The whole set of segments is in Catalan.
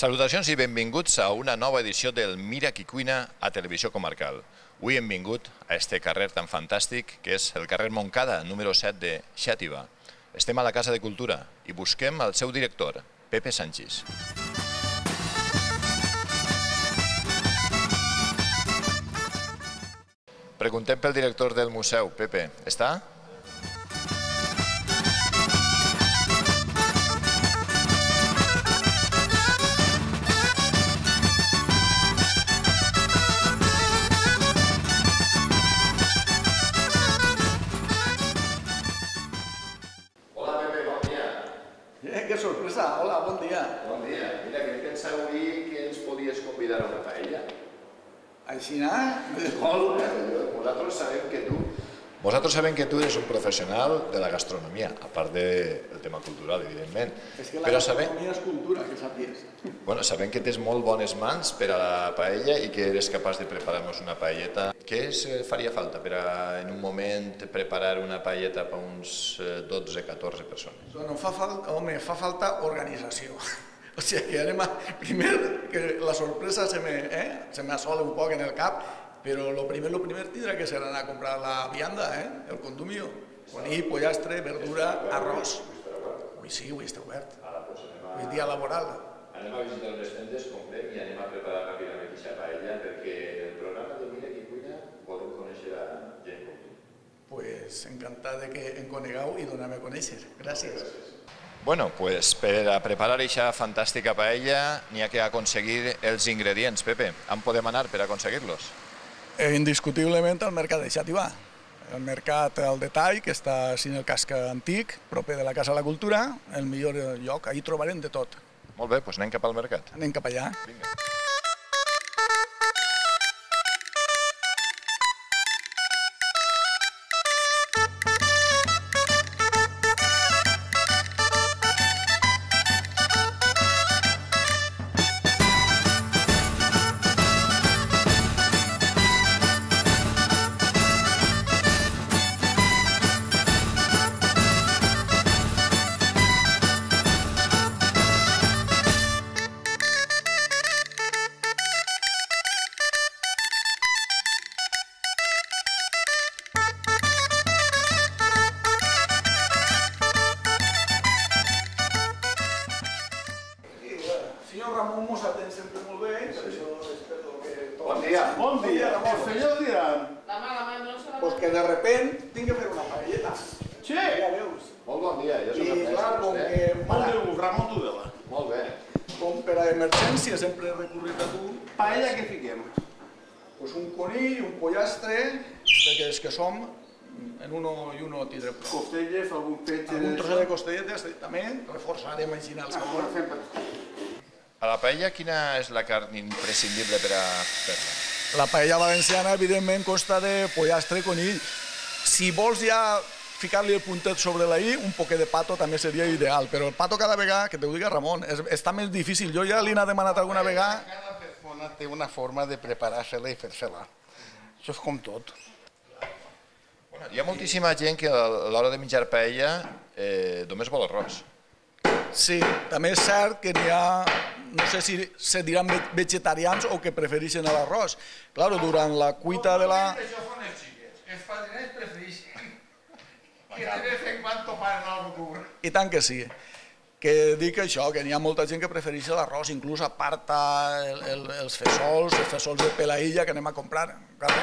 Salutacions i benvinguts a una nova edició del Mira qui cuina a Televisió Comarcal. Avui hem vingut a este carrer tan fantàstic que és el carrer Montcada, número 7 de Xàtiva. Estem a la Casa de Cultura i busquem el seu director, Pepe Sanchis. Preguntem pel director del museu. Pepe, està? Que sorpresa! Hola, bon dia. Bon dia. Mira, que pensava avui que ens podies convidar a una paella. Aixina, Vosaltres sabem que tu eres un professional de la gastronomia, a part del tema cultural, evidentment. És que la gastronomia és cultura, que sàpies. Bueno, sabem que tens molt bones mans per a la paella i que eres capaç de preparar-nos una paelleta. Què faria falta per a, en un moment, preparar una paelleta per uns 12-14 persones? Bueno, fa falta organització. O sigui, anem a... Primer, que la sorpresa se m'assola un poc en el cap, però el primer tindrà que ser anar a comprar la vianda, el condumio. Conill, pollastre, verdura, arròs. Avui sí, avui està obert. Avui és dia laboral. Anem a visitar les tendes, comprem i anem a preparar ràpidament aquesta paella perquè el programa de Mira qui cuina volem conèixer a gent com tu. Pues encantat que em conegueu i donar-me a conèixer. Gràcies. Bueno, pues per a preparar aquesta fantàstica paella n'hi ha que aconseguir els ingredients. Pepe, on podem anar per aconseguir-los? Indiscutiblement al mercat de Xàtiva. El mercat al detall, que està sin el casc antic, proper de la Casa de la Cultura, el millor lloc. Ahí trobarem de tot. Molt bé, doncs anem cap al mercat. Anem cap allà. Vinga. Senyor Ramon mos atén sempre molt bé, per això espero que... Bon dia. Bon dia. Els senyors diran... Pues que de repent tinc que fer una paelleta. Sí. Ja veus. Molt bon dia, jo soc I el clar, com mestre. que... Molt de Ramon Tudela. Molt bé. Com per a emergència sempre he recurrit a tu, Paella que fiquem? pues un conill, un pollastre, perquè és que som, en uno i uno tindrem prou. Costelles, algun peix... Algun trosset de costelletes també, reforçarem així el sabor. A la paella, quina és la carn imprescindible per a fer-la? La paella valenciana, evidentment, consta de pollastre i conill. Si vols ja ficar-li el puntet sobre la i, un poquet de pato també seria ideal, però el pato cada vegada, que t'ho digui Ramon, està més difícil. Jo ja li n'he demanat alguna vegada... Cada persona té una forma de preparar-se-la i fer-se-la. Això és com tot. Hi ha moltíssima gent que a l'hora de menjar paella només vol arròs. Sí, també és cert que n'hi ha, no sé si se diran vegetarians o que prefereixen l'arròs. Claro, durant la cuita de la... Això són els xiquets. Els padrinets prefereixen que de vez en quan toparen algo dur. I tant que sí. Que dic això, que n'hi ha molta gent que prefereix l'arròs, inclús aparta els fesols de pelaïlla que anem a comprar,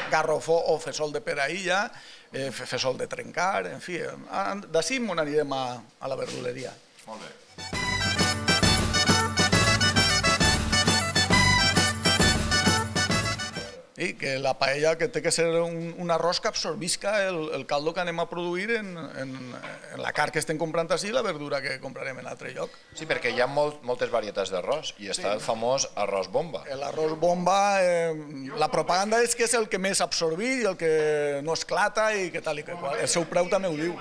garrofó o fesol de pelaïlla, fesol de trencar, en fi. D'ací m'on anirem a la verduleria. Molt bé. I que la paella que té que ser un arròs que absorbisca el caldo que anem a produir en la carn que estem comprant així i la verdura que comprarem en altre lloc. Sí, perquè hi ha moltes varietats d'arròs i està el famós arròs bomba. L'arròs bomba, la propaganda és que és el que més absorbit i el que no esclata i que tal i que qual. El seu preu també ho diu.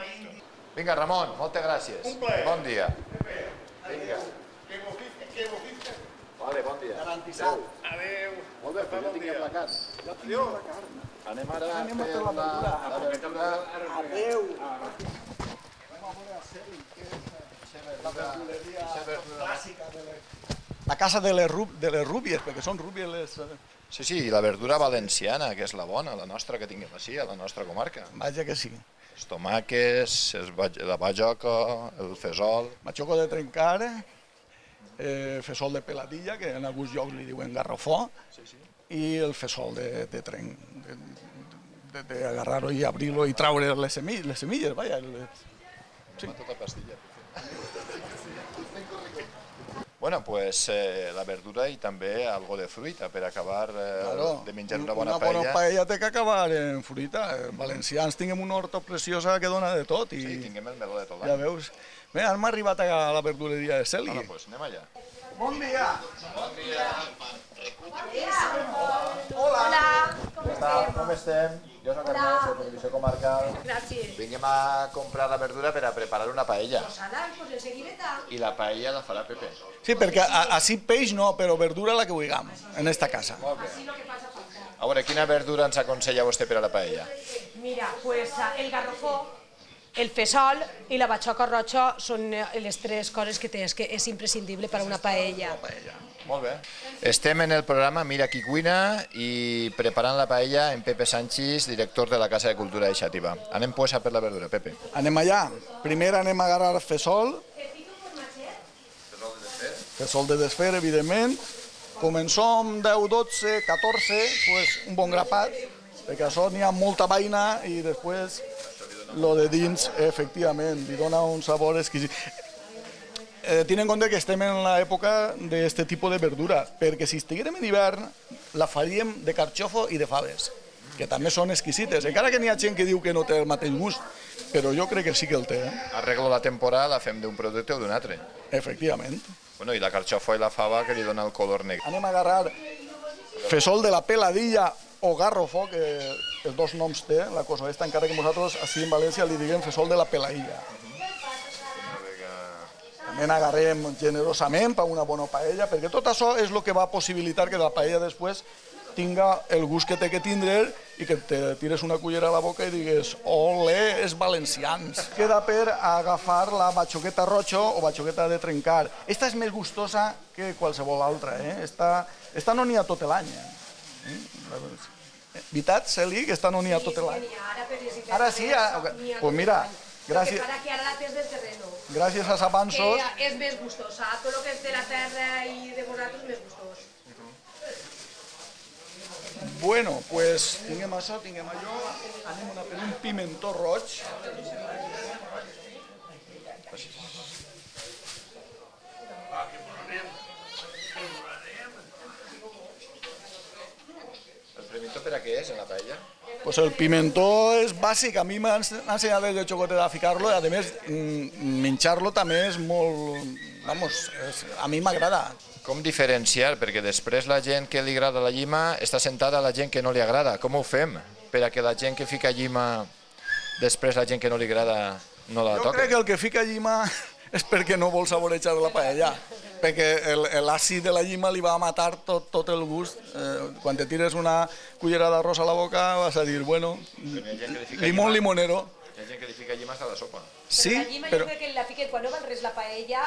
Vinga, Ramon, moltes gràcies. Un plaer. Bon dia. Vinga. Que vos fixes? Vale, bon dia. Garantissat. Adéu. Molt bé, pues ja tinguem la carn. Ja tinc la carn. Anem ara a Anem a fer fer la la verdura. Adéu. Anem a veure a Celi, que és la verduleria clàssica de la casa de les rúbies, perquè són rúbies les... Sí, sí, i la verdura valenciana, que és la bona, la nostra que tinguem així, a la nostra comarca. Vaja que sí. Els tomàquets, la bajoca, el fesol... Bajoca de trencar, fesol de peladilla, que en alguns llocs li diuen garrofó, i el fesol de trenc, d'agarrar-ho i obrir-lo i traure les semilles, vaja. Sí. Tota pastilla. Bueno, pues la verdura i també algo de fruita per acabar de menjar una bona paella. Una bona paella té que acabar en fruita. Valencians tinguem una horta preciosa que dona de tot. Sí, tinguem el meló de tot l'any. Ja veus. Bé, hem arribat a la verduleria de Celi. Doncs pues anem allà. Bon dia. Bon dia. Hola. Com estem? Jo soc Ernest, de Televisió Comarcal. Gràcies. Vinguem a comprar la verdura per a preparar una paella. Pues ara, pues enseguida. I la paella la farà Pepe. Sí, perquè així peix no, però verdura la que vulguem, en esta casa. Molt bé. A veure, quina verdura ens aconsella vostè per a la paella? Mira, pues el garrofó, el fesol i la batxoca roja són les tres coses que tens, que és imprescindible per a una paella. Molt bé. Estem en el programa Mira qui cuina i preparant la paella en Pepe Sanchis, director de la Casa de Cultura de Xàtiva. Anem pues a per la verdura, Pepe. Anem allà. Primer anem a agarrar fesol. Fesol de desfer, evidentment. Començó amb 10, 12, 14, pues un bon grapat, perquè això n'hi ha molta vaina i després lo de dins, efectivament, li dona un sabor exquisit. Ten en compte que estem en l'època d'aquest tipus de verdura, perquè si estiguérem en hivern la faríem de carxofo i de faves, que també són exquisites, encara que n'hi ha gent que diu que no té el mateix gust, però jo crec que sí que el té. Arreglo la temporada, la fem d'un producte o d'un altre. Efectivament. Bueno, i la carxofo i la fava que li dona el color negre. Anem a agarrar fesol de la peladilla o garrofó, que els dos noms té, la cosa aquesta, encara que nosaltres així en València li diguem fesol de la peladilla. També n'agarrem generosament per una bona paella, perquè tot això és el que va possibilitar que la paella després tinga el gust que té que tindre i que te tires una cullera a la boca i digues olé, és valencians. Queda per agafar la batxoqueta roja o batxoqueta de trencar. Esta és més gustosa que qualsevol altra. Esta no n'hi ha tot l'any. Veritat, Celi, que esta no n'hi ha tot l'any? Ara sí? Doncs mira, gràcies als avanços... És més gustosa, tot el que és de la terra i de vosaltres és més gustós. Bueno, pues tinguem això, tinguem allò, anem a per un pimentó roig. El pimentó per a què és en la paella? Pues el pimentó és bàsic, a mi m'ha ensenyat des de xocotet a ficar-lo i a més menjar-lo també és molt... Vamos, a mi m'agrada. Com diferenciar? Perquè després la gent que li agrada la llima està sentada a la gent que no li agrada. Com ho fem per a que la gent que fica llima, després la gent que no li agrada no la toca? Jo crec que el que fica llima és perquè no vol saborejar la paella, perquè l'àcid de la llima li va matar tot el gust. Quan te tires una cullera d'arròs a la boca vas a dir, bueno, limón limonero. Hi ha gent que li fica llima hasta la sopa. Sí, la llima jo crec que la fiquen quan no val res la paella,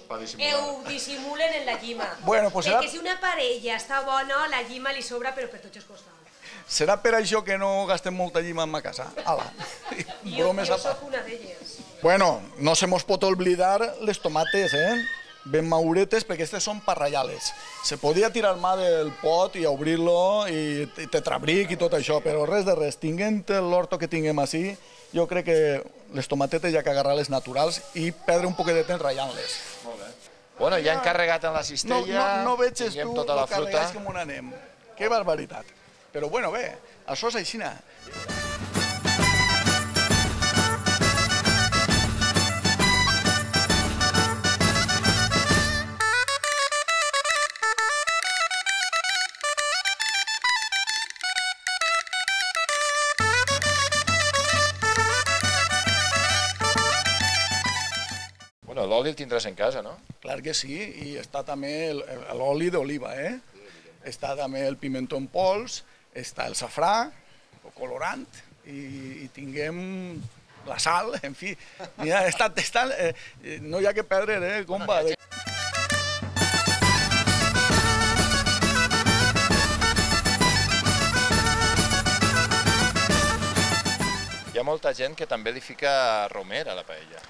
ho dissimulen en la llima. Bueno, pues perquè si una parella està bona, la llima li sobra però per tots els costats. Serà per això que no gastem molta llima en ma casa. Ala. Jo soc una d'elles. Bueno, no se mos pot oblidar les tomates, ben mauretes, perquè aquestes són parrallales. Se podia tirar mà del pot i obrir-lo i tetrabric i tot això, però res de res. Tinguent l'horto que tinguem així, jo crec que les tomatetes hi ha que agarrar-les naturals i perdre un poc de temps ratllant-les. Molt bé. Bueno, ja han carregat en la cistella, no veges tinguem tu tota la el carregats fruta. com on anem. Que barbaritat. Però bueno, bé, això és així. L'oli el tindràs en casa, no? Clar que sí, i està també l'oli d'oliva, està també el pimentó en pols, està el safrà, el colorant, i tinguem la sal, en fi, no hi ha que perdre, com va. molta gent que també li fica romer a la paella.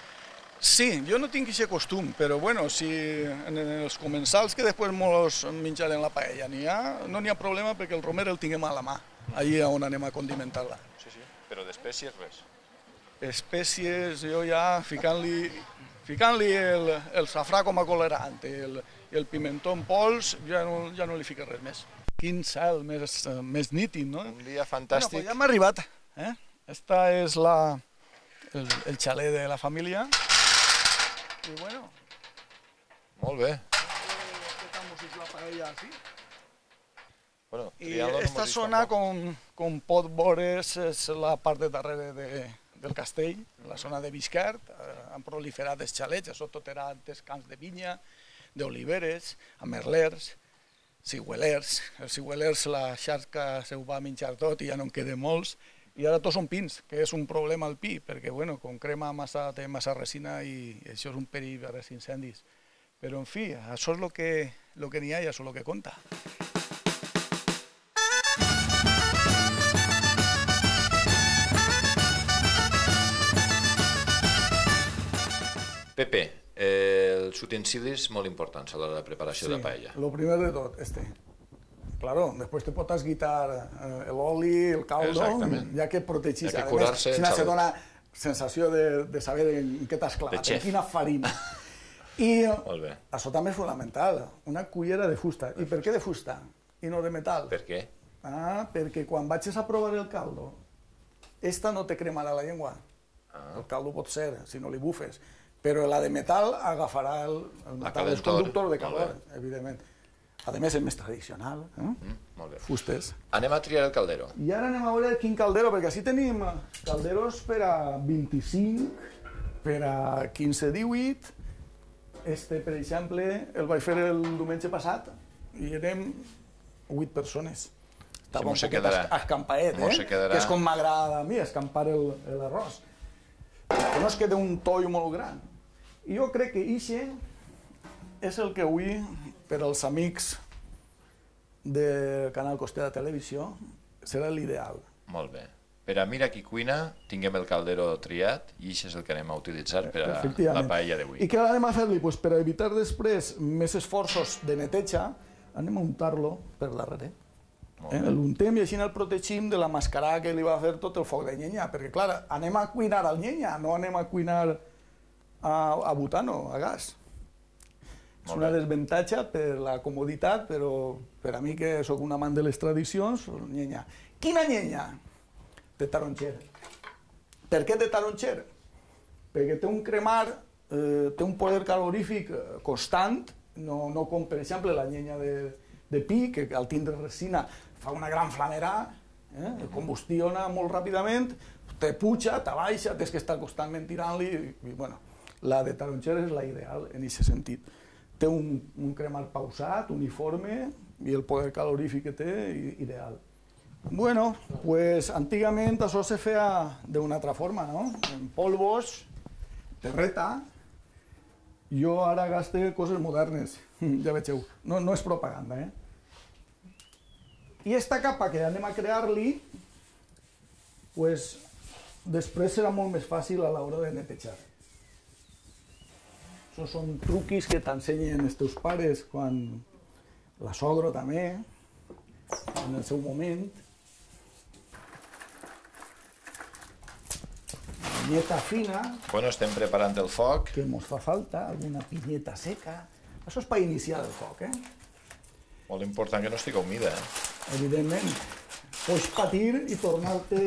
Sí, jo no tinc aquest costum, però bueno, si en els comensals que després mos menjaren la paella no n'hi ha problema perquè el romer el tinguem a la mà, allà on anem a condimentar-la. Sí, sí, però d'espècies res. Espècies, jo ja ficant-li el safrà com a colorant, el pimentó en pols, ja no li fica res més. Quin cel més nítid, no? Un dia fantàstic. Bueno, pues ja hem arribat. Esta és el xalet de la família. Y bueno. Molt bé. La paella así. Bueno, y esta zona, com pot veure's, és la part de darrere del castell, la zona de Biscart. Han proliferat els xalets, això tot era antes camps de vinya, d'oliveres, amerlers, cigüelers. Els cigüelers la xarca se ho va menjar tot i ja no en queden molts. I ara tots són pins, que és un problema al pi, perquè bueno, com crema té massa resina i això és un perill per als incendis. Però en fi, això és el que n'hi ha i això és el que compta. Pepe, els utensilis molt importants a l'hora de preparació de la paella. Sí, lo primer de tot, Claro, después te pots guitar l'oli, el caldo, ja que protegís. Ja que curar-se en salut. Se dona sensació de saber en què t'has clavat, en quina farina. I això també és fonamental, una cullera de fusta. I per què de fusta i no de metal? Per què? Perquè quan vagis a provar el caldo, esta no te cremarà la llengua. El caldo pot ser, si no li bufes. Però la de metal agafarà el metal, és conductor de calor, evidentment. A més, és més tradicional. Molt bé. Fustes. Anem a triar el caldero. I ara anem a veure quin caldero, perquè així tenim calderos per a 25, per a 15-18. Este, per exemple, el vaig fer el diumenge passat i érem 8 persones. Estava un poquet escampaet, que és com m'agrada a mi, escampar l'arròs. Que no es queda un toll molt gran. I jo crec que ixe és el que avui, per als amics del canal Costera Televisió, serà l'ideal. Molt bé. Per a Mira qui cuina, tinguem el caldero triat i això és el que anem a utilitzar per a la paella d'avui. I què anem a fer-li? Per a evitar després més esforços de neteja, anem a untar-lo per darrere. L'untem i així el protegim de la mascarada que li va fer tot el foc de llenya, perquè clar, anem a cuinar al llenya, no anem a cuinar a butano, a gas. És una desavantatge per la comoditat, però per a mi, que sóc un amant de les tradicions, llenya. Quina llenya? De taronxer. Per què de taronxer? Perquè té un cremar, té un poder calorífic constant, no com, per exemple, la llenya de pi, que al tindre resina fa una gran flamerà, combustiona molt ràpidament, te puja, t'abaixa, tens que estar constantment tirant-li, i bueno, la de taronxer és la ideal en aquest sentit. Té un cremar pausat, uniforme, i el poder calorífic que té, ideal. Bueno, pues antigament això se feia d'una altra forma, no? En polvos, terreta. Jo ara gaste coses modernes, ja vegeu, no és propaganda, I esta capa que anem a crear-li, pues després serà molt més fàcil a l'hora de netejar. Això són truquis que t'ensenyen els teus pares, quan la sogra també, en el seu moment. Pinyeta fina. Bueno, estem preparant el foc. Que ens fa falta, alguna pinyeta seca. Això és per iniciar el foc, Molt important que no estigui humida, Evidentment. Pots patir i tornar-te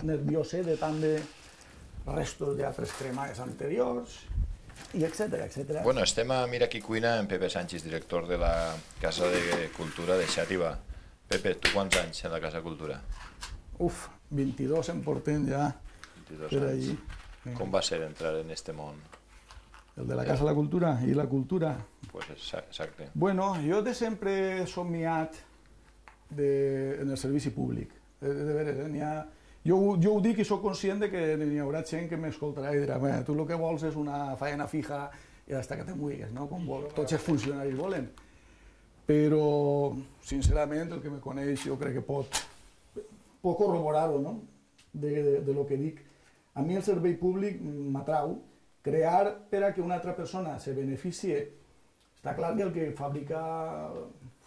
nerviós de tant de restos d'altres cremades anteriors, i etcètera, etcètera. Bueno, estem a Mira qui cuina amb Pepe Sánchez, director de la Casa de Cultura de Xàtiva. Pepe, tu quants anys en la Casa Cultura? 22 en portem ja. 22 anys. Com va ser entrar en este món? El de la Casa de la Cultura i la cultura. Pues exacte. Bueno, jo de sempre he somiat en el servici públic. De veres, jo ho dic i soc conscient que n'hi haurà gent que m'escoltarà i dirà, tu el que vols és una feina fija i hasta que te muigues, no? Com tots els funcionaris volen. Però, sincerament, el que me coneix jo crec que pot corroborar-ho, no? De lo que dic. a mi el servei públic m'atrau. Crear per a que una altra persona se beneficie. Està clar que el que fabrica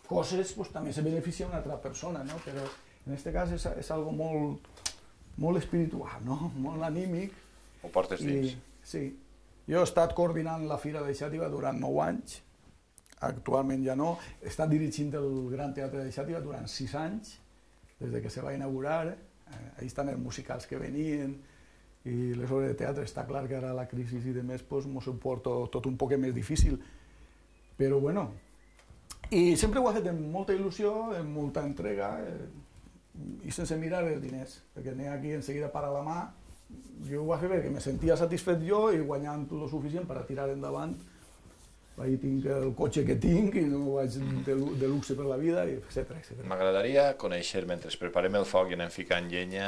coses també se beneficia una altra persona, no? Però en aquest cas és algo molt espiritual, no? Molt anímic. Ho portes dins. Sí. Jo he estat coordinant la Fira de Xàtiva durant 9 anys, actualment ja no. He estat dirigint el Gran Teatre de Xàtiva durant 6 anys, des que se va inaugurar. Ahí estan els musicals que venien i les obres de teatre. Està clar que ara la crisi i demés mos ho porta tot un poc més difícil, però bueno. I sempre ho he fet amb molta il·lusió, amb molta entrega i sense mirar els diners, perquè n'hi ha aquí en seguida para la mà. Jo ho vaig fer perquè me sentia satisfet jo i guanyant el suficient per a tirar endavant. Ahí tinc el cotxe que tinc i no vaig de luxe per la vida, etc. M'agradaria conèixer, mentre preparem el foc i anem ficant llenya,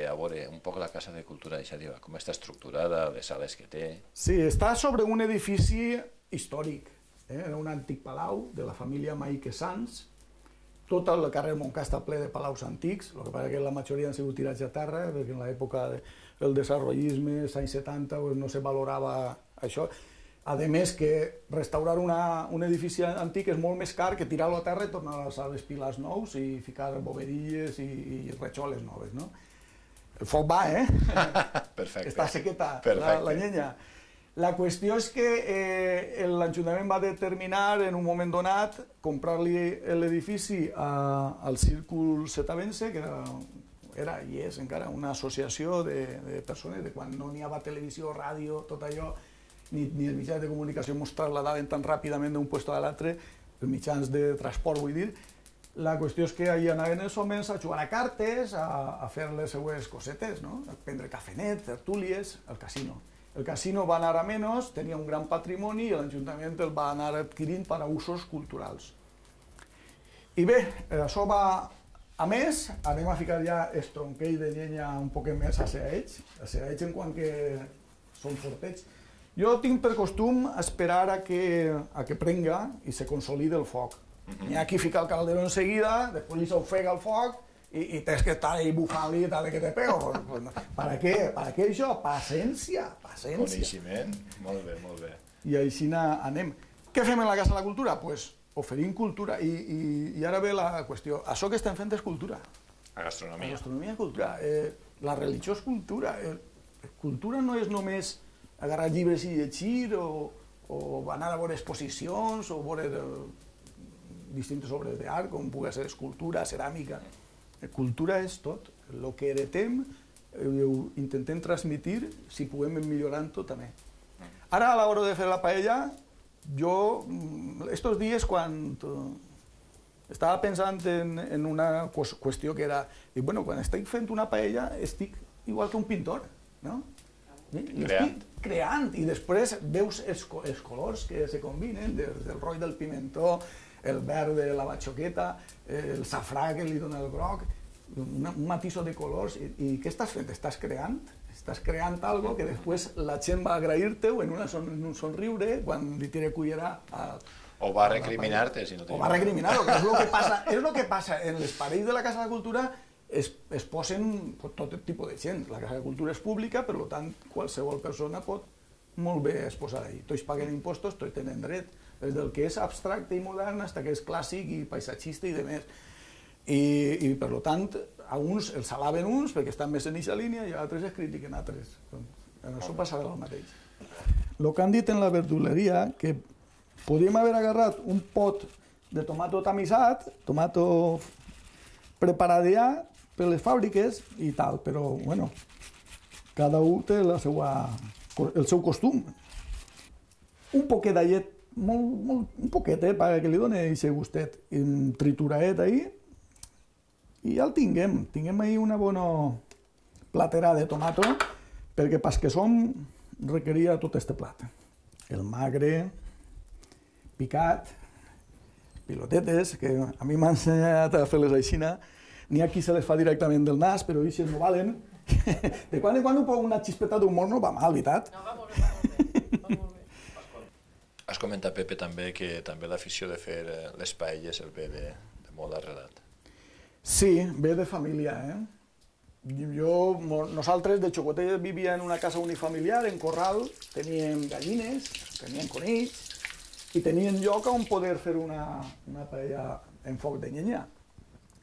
a veure un poc la Casa de Cultura de Xàtiva, com està estructurada, les sales que té... Sí, està sobre un edifici històric. Era un antic palau de la família Maíque Sans. Tot el carrer Montcà està ple de palaus antics, el que passa que la majoria han sigut tirats a terra, perquè en l'època del desenvolupisme, als anys 70, no se valorava això. A més que restaurar un edifici antic és molt més car que tirar-lo a terra i tornar a alçar els pilars nous i ficar bovedilles i rajoles noves, no? El foc va, Perfecte. Està sequeta la llenya. La qüestió és que l'Ajuntament va determinar en un moment donat comprar-li l'edifici al Círcul Setavense, que era i és encara una associació de persones, de quan no n'hi havia televisió, ràdio, tot allò, ni els mitjans de comunicació ens trasladaven tan ràpidament d'un lloc a l'altre, els mitjans de transport, vull dir. La qüestió és que allà anaven els homes a jugar a cartes, a fer les seues cosetes, a prendre cafenet, tertúlies, al casino. El casino va anar a menys, tenia un gran patrimoni i l'Ajuntament el va anar adquirint per a usos culturals. I bé, això va a més, anem a ficar ja el tronquell de llenya un poc més a ells en quant que són fortets. Jo tinc per costum esperar a que prenga i se consolide el foc. N'hi ha qui fica el calderó en seguida, després li s'ofega el foc i tens que estar ahí bufant-li tal que te pego. ¿Para qué? ¿Para qué això? Paciència, paciència. Coneixement, molt bé, molt bé. I així anem. Què fem en la Casa de la Cultura? Doncs oferim cultura. I ara ve la qüestió. Això que estem fent és cultura. La gastronomia. La gastronomia és cultura. La religió és cultura. Cultura no és només agarrar llibres i llegir o anar a veure exposicions o veure distintes obres d'art, com pugui ser escultura, ceràmica. Cultura és tot. El que heretem ho intentem transmitir si puguem millorant-ho també. Ara, a l'hora de fer la paella, jo, estos dies, quan estava pensant en una qüestió que era, quan estic fent una paella, estic igual que un pintor, no? Estic creant, i després veus els colors que se combinen, del roig del pimentó, el verd de la batxoqueta, el safrà que li dona el groc, un matiso de colors. I què estàs fent? Estàs creant? Estàs creant alguna cosa que després la gent va agrair-te-ho en un somriure quan li tira cullera a... O va recriminar-te, si no t'hi... O va recriminar-ho, que és el que passa. En les parells de la Casa de la Cultura es posen tot tipus de gent. La Casa de la Cultura és pública, per tant, qualsevol persona pot molt bé exposar ahí. Tots paguen impostos, tots tenen dret, des del que és abstracte i modern fins que és clàssic i paisatgista i demés. I per tant, a uns els alaben uns perquè estan més en aquesta línia i a altres es critiquen altres. En això passarà el mateix. El que han dit en la verduleria, que podríem haver agarrat un pot de tomato tamissat, tomato preparat ja per les fàbriques i tal, però, bueno, cada un té el seu costum. Un poquet de llet, un poquet, perquè li doni aquest gustet, trituradet ahí, i ja el tinguem. Tinguem ahí una bona platera de tomato, perquè pas que som requeria tot este plat. El magre, picat, pilotetes, que a mi m'han ensenyat a fer-les aixina. N'hi ha qui se les fa directament del nas, però ells no valen. De quan en quan una xispeta d'humor no va mal, veritat? No, va molt bé. Has comentat, Pepe, també que també l'afició de fer les paelles el ve de molt arrelat. Sí, ve de família, Nosaltres de xocotet vivia en una casa unifamiliar, en corral, teníem gallines, teníem conills, i tenien lloc on poder fer una paella en foc de llenya.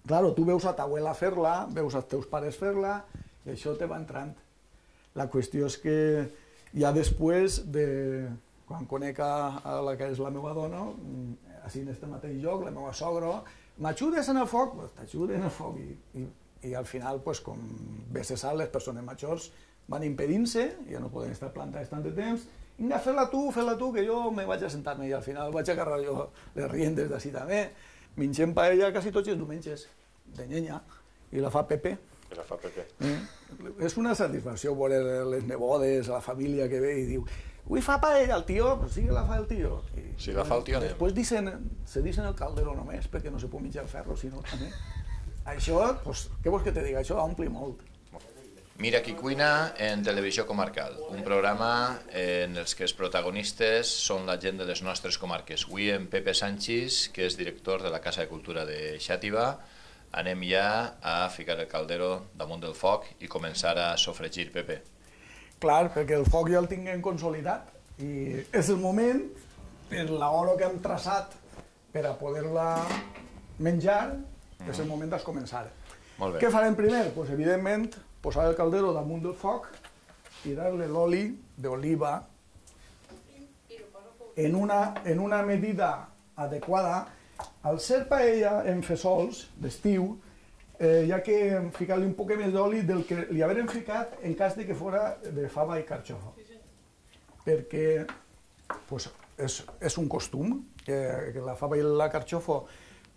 Claro, tu veus a ta abuela fer-la, veus als teus pares fer-la, i això te va entrant. La qüestió és que ja després, quan conec a la que és la meva dona, així en este mateix lloc, la meva sogra, m'ajudes en el foc? Pues t'ajude en el foc. I al final, com bé se sap, les persones majors van impedint-se, ja no poden estar plantades tant de temps, vinga, fes-la tu, que jo me vaig a sentar-me, i al final vaig agarrar jo les riendes d'ací també. Mengem paella quasi tots els diumenges, de llenya, i la fa Pepe. És una satisfacció veure les nebodes, la família que ve i diu «Ui, fa paella el tio?» Pues sí que la fa el tio. Si la fa el tio, anem. Després se dicen el caldero només, perquè no se pot menjar el ferro, sinó també. Això, què vols que te diga? Això ompli molt. Mira qui cuina en Televisió Comarcal, un programa en els que els protagonistes són la gent de les nostres comarques. Avui en Pepe Sánchez, que és director de la Casa de Cultura de Xàtiva, anem ja a ficar el caldero damunt del foc i començar a sofregir, Pepe. Clar, perquè el foc ja el tinguem consolidat i és el moment, en l'hora que hem traçat per a poder-la menjar, és el moment de començar. Molt bé. Què farem primer? Pues, evidentment, posar el caldero damunt del foc, tirar-li l'oli d'oliva en una medida adequada. Al ser paella en fesols d'estiu, hi ha que ficar-li un poc més d'oli del que li haurem ficat en cas de que fora de fava i carxofa. Perquè és un costum que la fava i la carxofa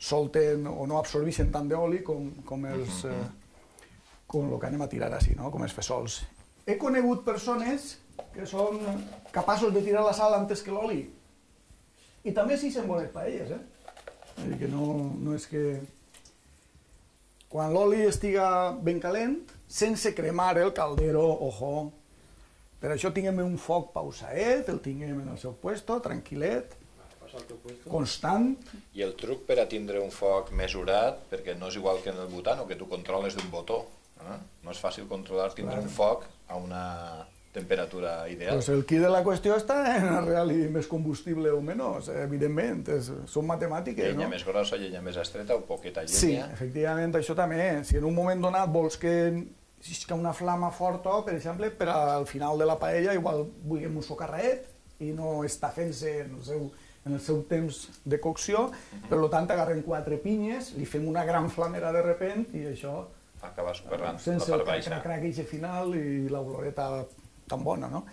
solten o no absorbeixen tant d'oli com el que anem a tirar així, com els fesols. He conegut persones que són capaços de tirar la sal antes que l'oli. I també s'hi sent bones paelles, que no és que... Quan l'oli estiga ben calent, sense cremar el caldero, ojo, per això tinguem un foc pausaet, el tinguem en el seu puesto, tranquil·let, constant. I el truc per a tindre un foc mesurat, perquè no és igual que en el butano, que tu controles d'un botó. No és fàcil controlar tindre un foc a una temperatura ideal. El quid de la qüestió està en arrelar-li més combustible o menys, evidentment, són matemàtiques. Llenya més grossa, llenya més estreta o poqueta llenya. Sí, efectivament, això també. Si en un moment donat vols que una flama forta, per exemple, per al final de la paella igual vulguem un socarraet i no està fent-se en el seu temps de cocció, per tant agarrem 4 pinyes, li fem una gran flamera de repent i això acaba superant la sense part el baixa. crac-crac final i l'oloreta tan bona, no?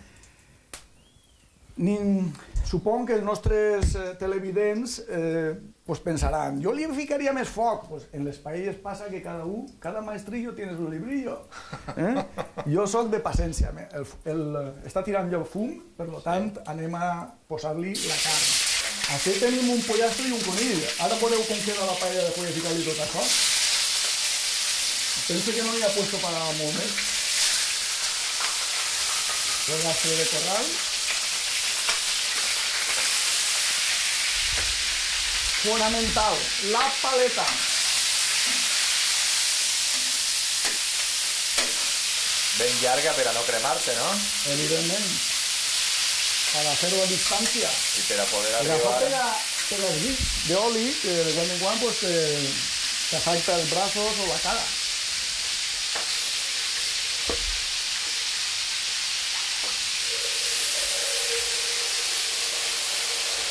Suponc que els nostres televidents pensaran, jo li ficaria més foc. En les paelles passa que cada maestrillo tiene su librillo. Jo soc de paciència. Està tirant ja el fum, per tant anem a posar-li la carn. Aquí tenim un pollastre i un conill. Ara veureu com queda la paella després de ficar-li tot això. Penso que no n'hi ha puesto para molt més. Pollastre de corral. Fonamental, la paleta. Ben llarga per a no cremar-se, no? Evidentment. Para hacerlo a distancia. I per a poder La arribar... per el guix d'oli, que de quan en quan te afecta els braços o la cara.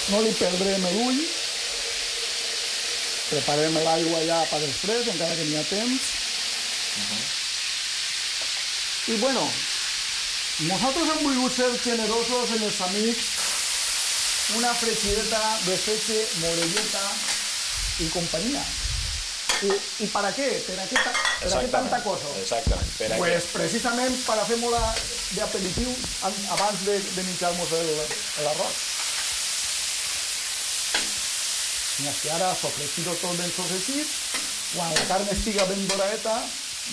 No li perdrem l'ull. Preparem l'aigua ja per després, encara que n'hi ha temps. I bueno, nosaltres hem volgut ser generosos en els amics, una fregideta de fetge, morelleta i companyia. ¿Y para qué? ¿Para qué tanta cosa? Exactament. Pues precisament per a fer-me-la d'aperitiu abans de menjar-nos l'arròs. Que ara sofregido tot ben sofregit, quan la carn estiga ben doradeta,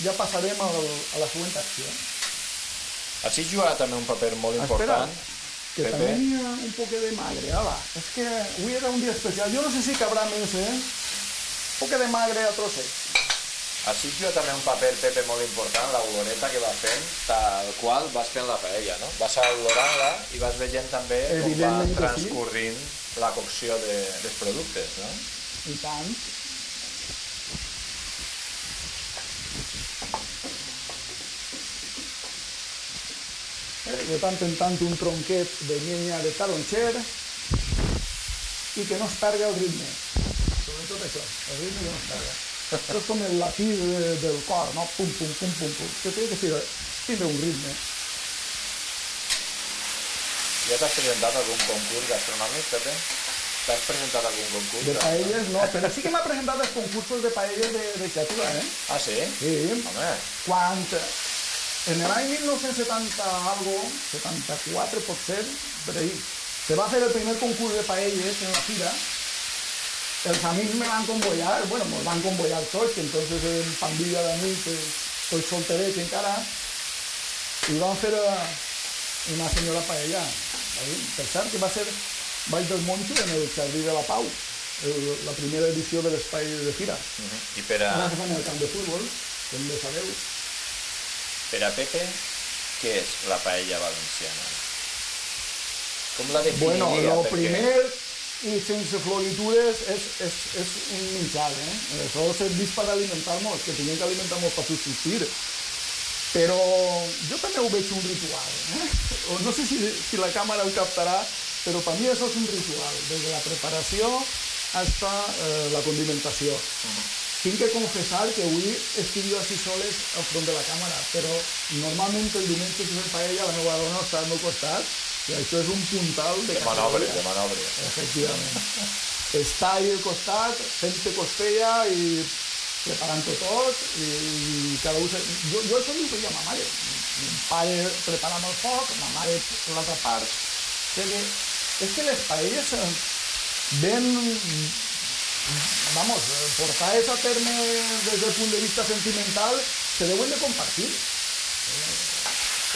ja passarem a la següent acció. Així jugarà també un paper molt important. Que també hi ha un poc de magre. És que avui era un dia especial. Jo no sé si cabrà més, Un poc de magre a trossets. Així juga també un paper, Pepe, molt important, l'oloreta que vas fent, tal qual vas fent la paella, no? Vas olorant-la i vas veient també com va transcorrint la cocció dels productes, no? I tant. De tant en tant un tronquet de llenya de taronxer i que no es perga el ritme. Sobretot això, el ritme que no es perga. Això és com el latí del cor, no? Pum, pum, pum, pum, pum. Que té que tindre un ritme. Ja t'has presentat algun concurs gastronòmic, Pepe? T'has presentat algun concurs? De paelles no, però sí que m'ha presentat els concursos de paelles de Xàtiva, eh? Ah, sí? Sí. Home. Quan en l'any 1970 algo, 74 pot ser, per ahí, se va fer el primer concurs de paelles en la fira. Els amics me van convoyar, bueno, me van convoyar tots, que entonces en pandilla d'amics, tots solterets encara, i van fer una senyora paella. Per cert, que va ser Vall del Moncho en el Jardí de la Pau, la primera edició de l'espai de fira. I per a... Una que fan el camp de futbol, com bé sabeu. Per a Pepe, què és la paella valenciana? Com la definiria? Bueno, lo primer i sense floritures és un menjar, eh? Això serveix per alimentar-nos, que tenim que alimentar-nos per subsistir. Però jo també ho veig un ritual, eh? No sé si la càmera ho captarà, però per mi això és un ritual, des de la preparació fins a la condimentació. Tinc que confessar que avui estic jo així soles al front de la càmera, però normalment el diumenge que fem paella la meva dona està al meu costat, i això és un puntal de manobres, de manobres. Efectivament. Està ahí al costat, fent-te costella i preparant-ho tot, i cada un... Jo això li ho feia a ma mare. Mon pare preparant el foc, ma mare l'altra part. És que les paelles ben... Vamos, portar-les a terme des del punt de vista sentimental se deuen de compartir.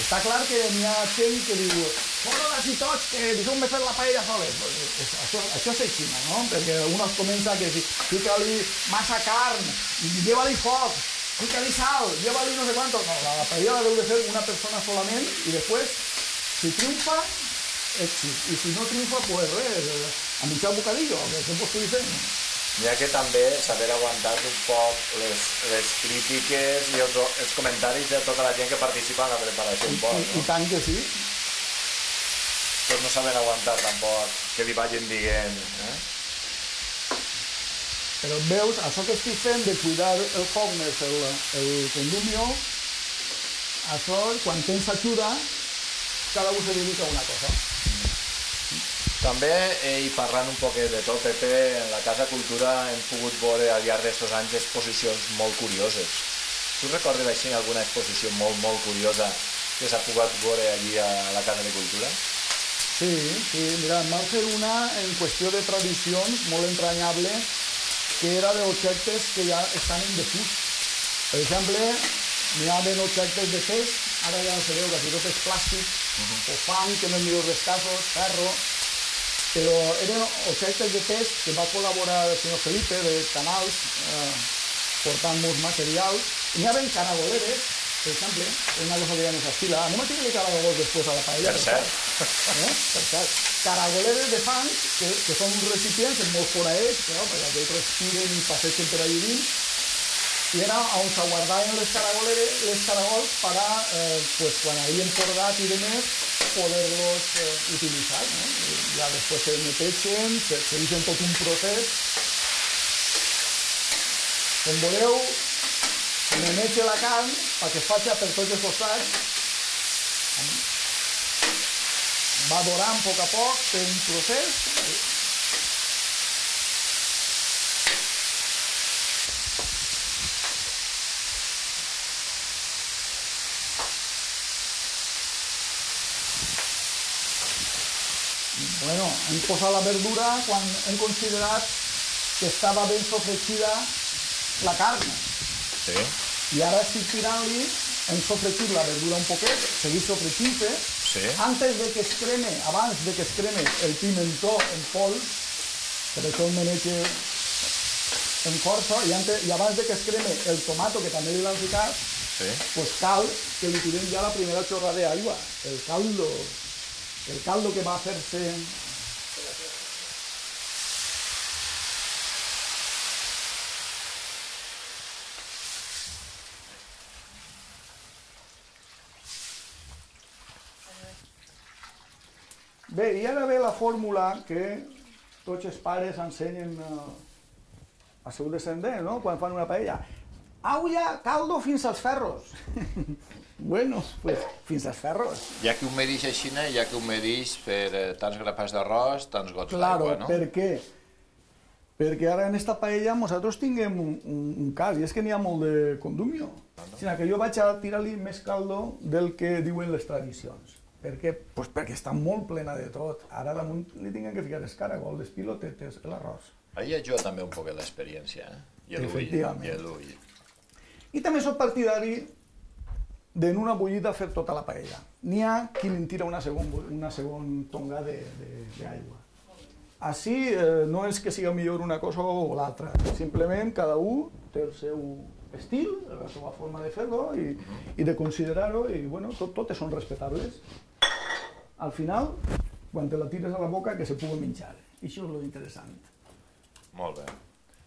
Està clar que n'hi ha gent que diu «Fora i tots, que deixeu-me fer la paella soles». Això s'eixina, no? Perquè un es comença que fica-li massa carn, lleva-li foc, fica-li sal, lleva-li no sé quanto. No, la paella la deu de fer una persona solament i després, si triomfa, èxit. I si no triomfa, pues res, a mitjà bocadillo, què pots dir fent? N'hi ha que també saber aguantar un poc les crítiques i els comentaris de tota la gent que participa en la preparació un poc, no? I tant que sí. Tots no saben aguantar tampoc que li vagin dient, eh? Però veus, això que estic fent de cuidar el foc més el condumio, això, quan tens ajuda, cada un se dedica a una cosa. També, i parlant un poc de tot, Pepe, en la Casa Cultura hem pogut veure al llarg d'aquests anys exposicions molt curioses. Tu recordes així alguna exposició molt curiosa que s'ha pogut veure allí a la Casa de Cultura? Sí, mira, em van fer una en qüestió de tradicions molt entranyable, que era d'objectes que ja estan en desús. Per exemple, n'hi ha d'objectes de pes, ara ja no sabeu, quasi tot és plàstic, o fang, que no és millor dels casos, ferro, però eren objectes de pes que va col·laborar el senyor Felipe de Canals, portant-nos materials. N'hi havia caragoleres, per exemple, una cosa que ja no s'estila. Anem a tenir caragols després a la paella. Per cert. Per cert. Caragoleres de fang, que són recipients molt foraers, perquè aquells respiren i passegen per allà dins, i era on s'aguardaven les caragols per a, quan havien pordat i demés, poder-los utilitzar, no? Ja després se netegen, se deixen tot un procés. Com veureu, se meneja la carn perquè es faci per tots els costats. Va dorant a poc, té un procés. Bueno, hem posat la verdura quan hem considerat que estava ben sofregida la carn. Sí. I ara estic tirant-li, hem sofregit la verdura un poquet, segueix sofregint-se. Sí. Abans de que es creme el pimentó en pols, per això el menege en força, i abans de que es creme el tomato, que també li l'han ficat, pues cal que li tirem ja la primera chorrada de aigua, el caldo que va a fer-se... Bé, i ara ve la fórmula que tots els pares ensenyen al seu descendent, no?, quan fan una paella. Aulla, caldo fins als ferros. Bueno, pues fins als ferros. Ja que ho medix així, ja que ho medix per tants grapats d'arròs, tants gots d'aigua, no? Claro, per què? Perquè ara en esta paella nosaltres tinguem un cas, i és que n'hi ha molt de condumio. Sinó que jo vaig a tirar-li més caldo del que diuen les tradicions. Per què? Pues perquè està molt plena de tot. Ara damunt li tinguem que ficar escaragol, les pilotetes, l'arròs. Ahí ajuda també un poc l'experiència, I l'ull. I també soc partidari d'en una bullida fer tota la paella. N'hi ha qui li tira una segon tonga d'aigua. Així no és que siga millor una cosa o l'altra, simplement cada un té el seu estil, la seva forma de fer-lo i de considerar-ho, i bueno, totes són respectables. Al final, quan te la tires a la boca, que se pugui menjar. I això és lo interessant. Molt bé.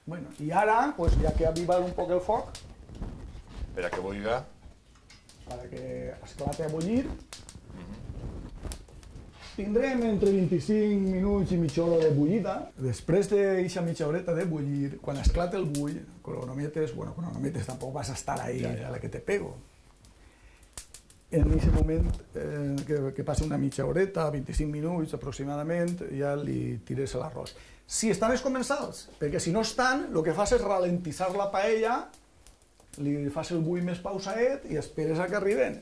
Bueno, i ara, pues, ja que ha avivat un poc el foc, per a que bulliga, perquè esclate a bullir, tindrem entre 25 minuts i mitja hora de bullida. Després d'aquesta mitja horeta de bullir, quan esclate el bull, cronometes tampoc vas a estar ahí a la que te pego. En aquest moment que passa una mitja horeta, 25 minuts aproximadament, ja li tires l'arròs. Si estan els comensals, perquè si no estan, el que fas és ralentitzar la paella, li fas el bull més pausaet i esperes a que arriben.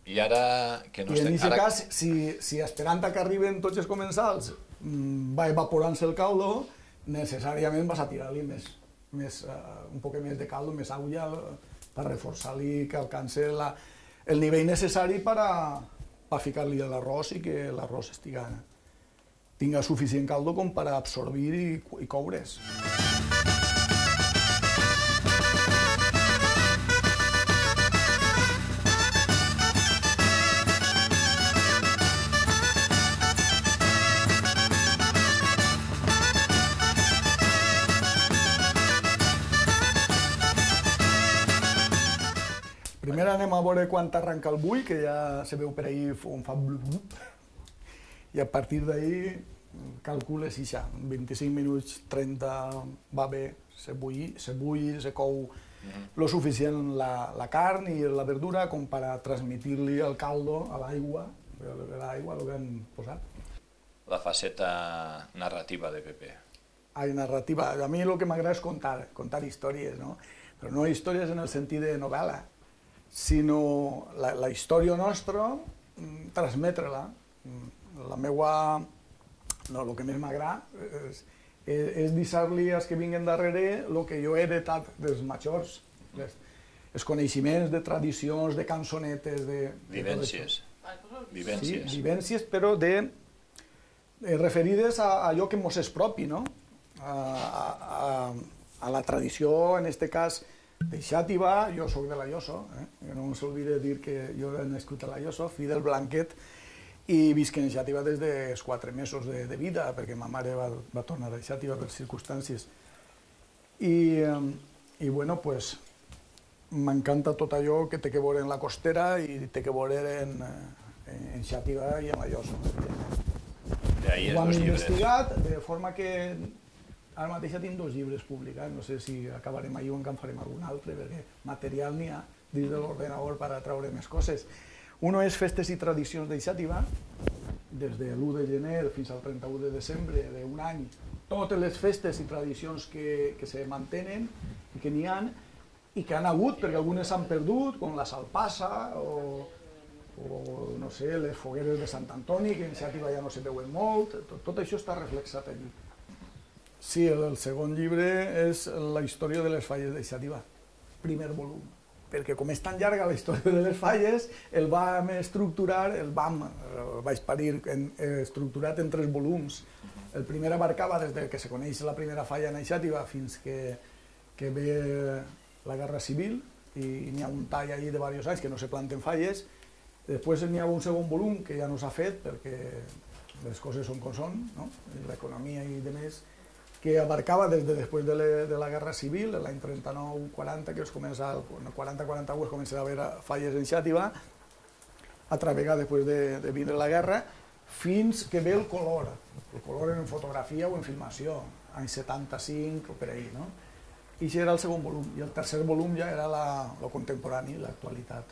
I ara que no estem... I en aquest cas, si esperant que arriben tots els comensals va evaporant-se el caldo, necessàriament vas a tirar-li un poc més de caldo, més aigua, per reforçar-li que alcance el nivell necessari per ficar-li l'arròs i que l'arròs tinga suficient caldo com per absorbir i coure's. Primer anem a veure quan arranca el bull, que ja se veu per ahí on fa blup, i a partir d'ahí calcules i ja, 25 minuts, 30 va bé, se bull, se cou lo suficient la carn i la verdura com per a transmitir-li el caldo a l'aigua, el que han posat. La faceta narrativa de Pepe. Narrativa. A mi el que m'agrada és contar històries, no? Però no històries en el sentit de novel·la, sinó la història nostra, transmetre-la. El que més m'agrada és deixar-li als que vinguen darrere el que jo he heretat dels majors, els coneixements de tradicions, de cançonetes, de... Vivències. Sí, vivències, però referides a allò que mos és propi, no? A la tradició, en aquest cas, de Xàtiva. Jo soc de la Llosa, que no s'oblide dir que jo he nascut a la Llosa, fill del Blanquet, i visc en Xàtiva des dels 4 mesos de vida, perquè ma mare va tornar a Xàtiva per circumstàncies. I bueno, pues, m'encanta tot allò que té que veure en la costera i té que veure en Xàtiva i en la Llosa. Ho hem investigat, de forma que ara mateix ja tinc 2 llibres publicats, no sé si acabarem ahir o en farem algun altre, perquè material n'hi ha dins de l'ordenador per a treure més coses. Uno és Festes i tradicions de Xàtiva, des de l'1 de gener fins al 31 de desembre d'un any, totes les festes i tradicions que se mantenen i que n'hi ha i que han hagut, perquè algunes s'han perdut, com la salpassa o no sé, les fogueres de Sant Antoni, que en Xàtiva ja no se veuen molt, tot això està reflexat allí. Sí, el segon llibre és la història de les falles de Xàtiva, primer volum. perquè com és tan llarga la història de les falles, el vam estructurar, el vaig parir estructurat en 3 volums. El primer abarcava des que se coneix la primera falla en Xàtiva fins que ve la Guerra Civil, i n'hi ha un tall ahí de diversos anys que no se planten falles. Després n'hi ha un segon volum que ja no s'ha fet perquè les coses són com són, l'economia i demés, que abarcava des de després de la Guerra Civil, l'any 39-40, que es comença, el 40-41 es comença a haver falles en Xàtiva, altra vegada després de vindre la guerra, fins que ve el color en fotografia o en filmació, anys 75 o per ahí, no? I això era el segon volum, i el tercer volum ja era el contemporani, l'actualitat,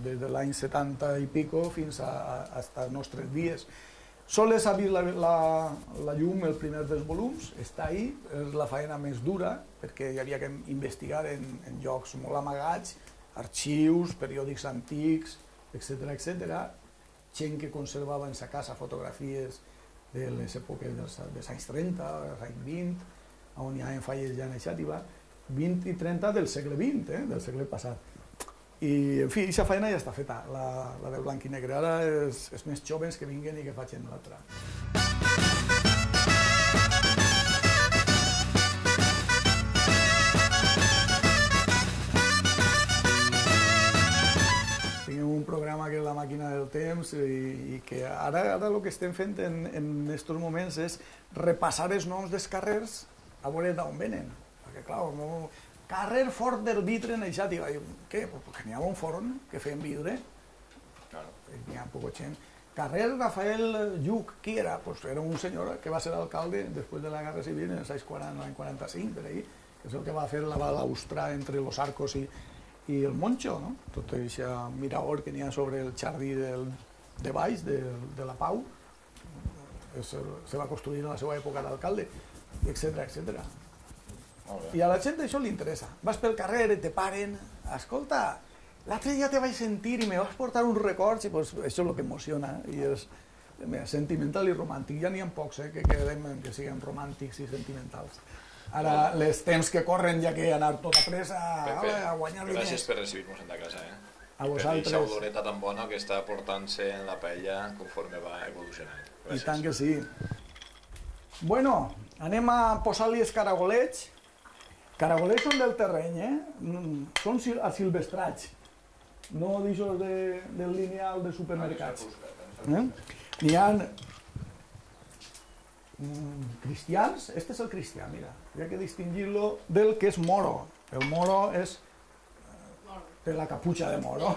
des de l'any 70 i pico fins als nostres dies. Sols ha vist la llum el primer dels volums, està ahí, és la feina més dura, perquè hi havia que investigar en llocs molt amagats, arxius, periòdics antics, etc. Gent que conservava en sa casa fotografies de les èpoques dels anys 30, dels anys 20, on hi ha falles ja en Xàtiva, 20 i 30 del segle XX, del segle passat. I, en fi, aquesta feina ja està feta, la de blanc i negre. Ara els més joves que vinguen i que facin l'altra. Tenim un programa que és la màquina del temps i que ara el que estem fent en aquests moments és repassar els noms dels carrers a veure d'on venen. Perquè, clar, carrer Fort del Vidre en Xàtiva. Què? Perquè n'hi havia un forn que feien vidre. N'hi ha poca gent. Carrer Rafael Lluc, qui era? Era un senyor que va ser alcalde després de la Guerra Civil, en els anys 40, l'any 45, per ahí, que és el que va fer la balaustra entre los Arcos i el Moncho, tot aquest mirador que n'hi ha sobre el jardí de baix, de la Pau, se va construir en la seva època d'alcalde, etc. I a la gent això li interessa. Vas pel carrer i te paren, escolta, l'altre dia te vaig sentir i me vas portar uns records, i això és el que emociona, i és sentimental i romàntic. Ja n'hi ha pocs que quedem que siguin romàntics i sentimentals. Ara, els temps que corren, ja que anar tot a pressa, a guanyar diners. Gràcies per recibir-nos en la casa, A vosaltres. Per aquesta oloreta tan bona que està portant-se en la paella conforme va evolucionant. I tant que sí. Bueno, anem a posar-li els caragolets. Caragolets són del terreny, són asilvestrats, no d'aixòs del lineal de supermercats. N'hi ha cristians, este és el cristià, mira, hi ha que distingir-lo del que és moro. El moro té la caputxa de moro.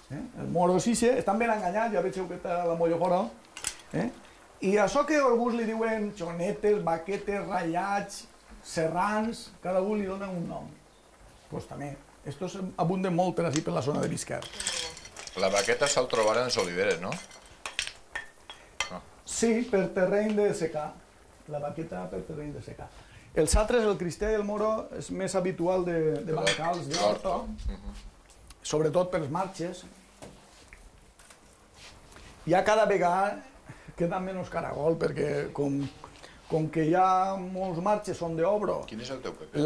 El moro és ixe, estan ben enganyats, ja veieu que està la molla fora. I això que alguns li diuen xonetes, baquetes, ratllats, serrans, cada un li dona un nom. Doncs també. Estos abunden molt per així per la zona de Bisquer. La baqueta se'l trobarà en les oliveres, no? Sí, per terreny de secà. La baqueta per terreny de secà. Els altres, el cristià i el moro, és més habitual de bancals, d'horta, sobretot per les marxes. Ja cada vegada queda menys caragol, perquè com que ja molts marxes són d'obro, Quin és el teu, Pepe?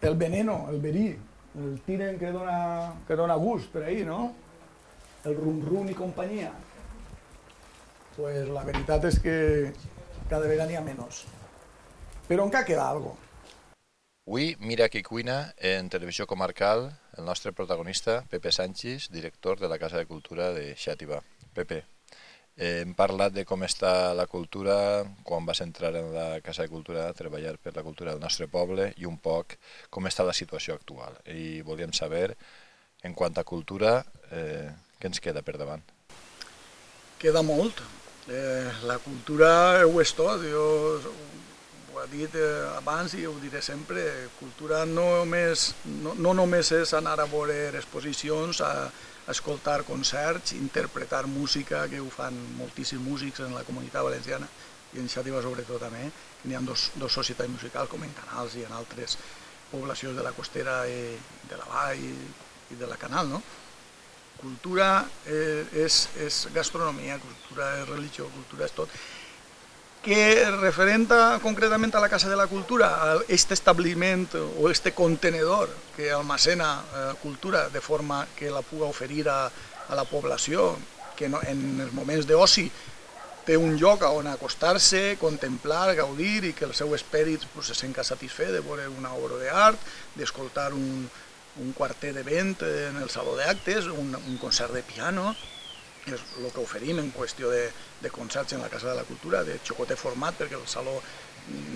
el veneno, el verí, el tiren que dona gust per ahí, no? El rum-rum i companyia. Pues la veritat és que cada vegada n'hi ha menys. Però encara queda alguna cosa. Avui, Mira qui cuina, en Televisió Comarcal, el nostre protagonista, Pepe Sanchis, director de la Casa de Cultura de Xàtiva. Pepe, hem parlat de com està la cultura, quan vas entrar en la Casa de Cultura a treballar per la cultura del nostre poble i un poc com està la situació actual. I volíem saber, en quant a cultura, què ens queda per davant? Queda molt. La cultura ho és tot. Jo ho he dit abans i ho diré sempre. Cultura no només és anar a veure exposicions, a escoltar concerts, interpretar música, que ho fan moltíssims músics en la comunitat valenciana i en Xàtiva sobretot també, que n'hi ha dos societats musicals com en Canals i en altres poblacions de la costera i de la vall i de la Canal, no? Cultura és gastronomia, cultura és religió, cultura és tot. que referent concretament a la Casa de la Cultura, a aquest establiment o aquest contenedor que almacena cultura de forma que la pugui oferir a la població, que en els moments d'oci té un lloc on acostar-se, contemplar, gaudir i que el seu esperit se senta satisfet de veure una obra d'art, d'escoltar un quartet de vent en el saló d'actes, un concert de piano. És el que oferim en qüestió de concerts en la Casa de la Cultura, de xocotet format, perquè el saló